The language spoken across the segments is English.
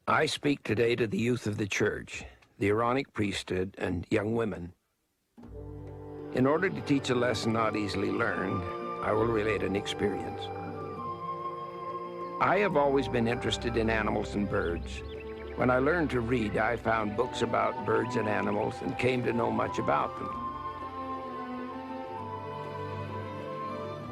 I speak today to the youth of the church, the Aaronic priesthood, and young women. In order to teach a lesson not easily learned, I will relate an experience. I have always been interested in animals and birds. When I learned to read, I found books about birds and animals and came to know much about them.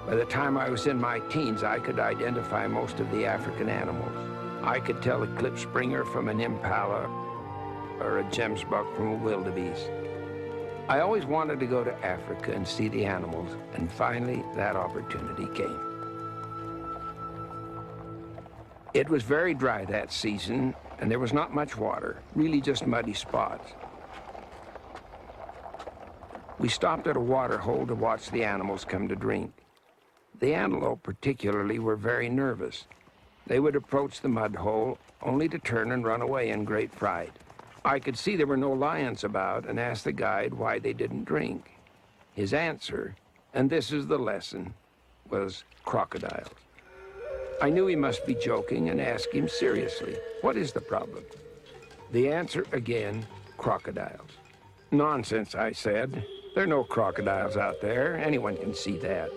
By the time I was in my teens, I could identify most of the African animals. I could tell a klipspringer from an impala or a gemsbok from a wildebeest. I always wanted to go to Africa and see the animals, and finally that opportunity came. It was very dry that season, and there was not much water, really just muddy spots. We stopped at a water hole to watch the animals come to drink. The antelope particularly were very nervous. They would approach the mud hole only to turn and run away in great fright. I could see there were no lions about and asked the guide why they didn't drink. His answer, and this is the lesson, was crocodiles. I knew he must be joking and asked him seriously, what is the problem? The answer again, crocodiles. Nonsense, I said. There are no crocodiles out there. Anyone can see that.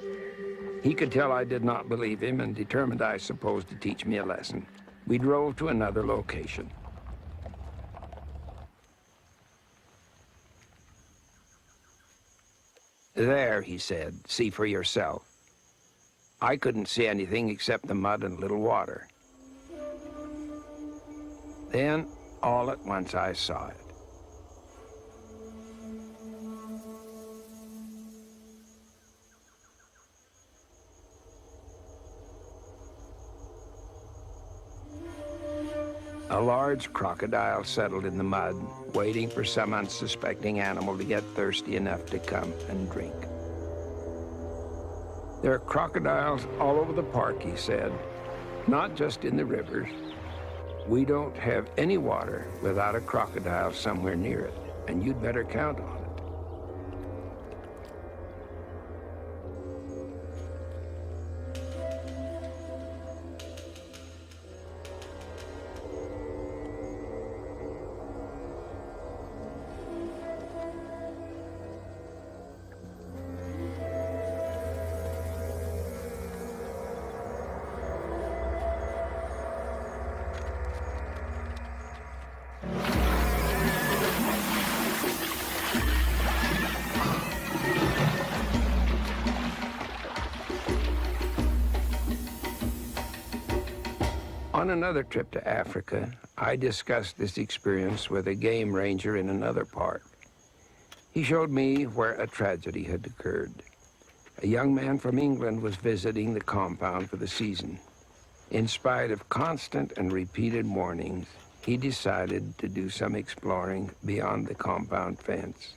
He could tell I did not believe him and determined, I suppose, to teach me a lesson. We drove to another location. There, he said, see for yourself. I couldn't see anything except the mud and a little water. Then, all at once, I saw it. A large crocodile settled in the mud, waiting for some unsuspecting animal to get thirsty enough to come and drink. There are crocodiles all over the park, he said, not just in the rivers. We don't have any water without a crocodile somewhere near it, and you'd better count on it. On another trip to Africa, I discussed this experience with a game ranger in another park. He showed me where a tragedy had occurred. A young man from England was visiting the compound for the season. In spite of constant and repeated warnings, he decided to do some exploring beyond the compound fence.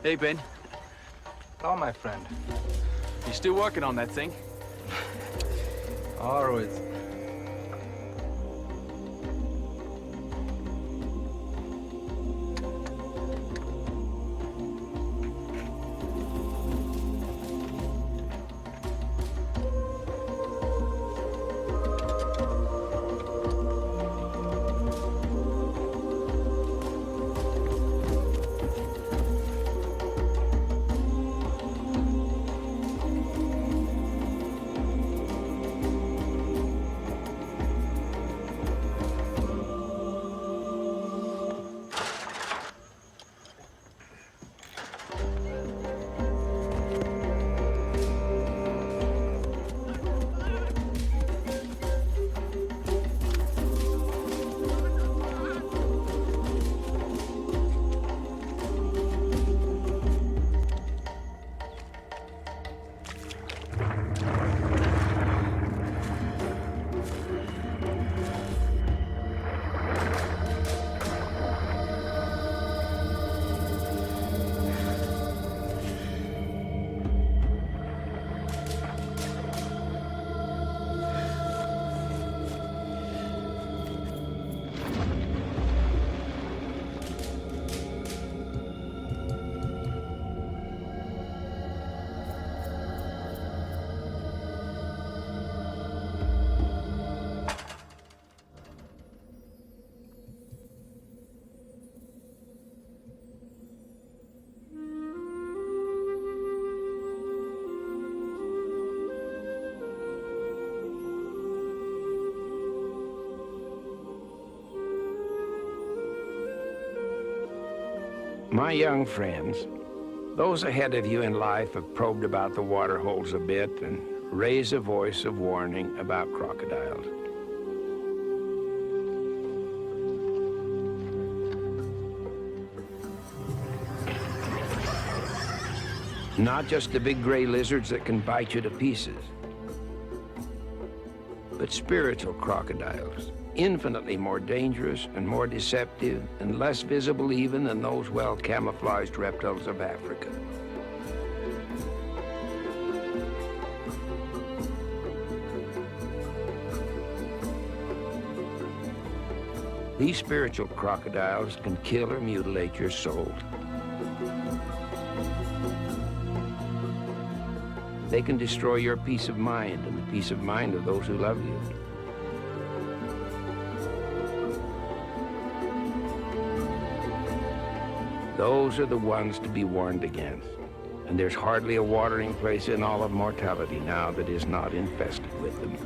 Hey, Ben. Oh, my friend. You still working on that thing? Always. My young friends, those ahead of you in life have probed about the water holes a bit and raised a voice of warning about crocodiles. Not just the big gray lizards that can bite you to pieces, but spiritual crocodiles, infinitely more dangerous and more deceptive and less visible even than those well-camouflaged reptiles of Africa. These spiritual crocodiles can kill or mutilate your soul. They can destroy your peace of mind and the peace of mind of those who love you. Those are the ones to be warned against. And there's hardly a watering place in all of mortality now that is not infested with them.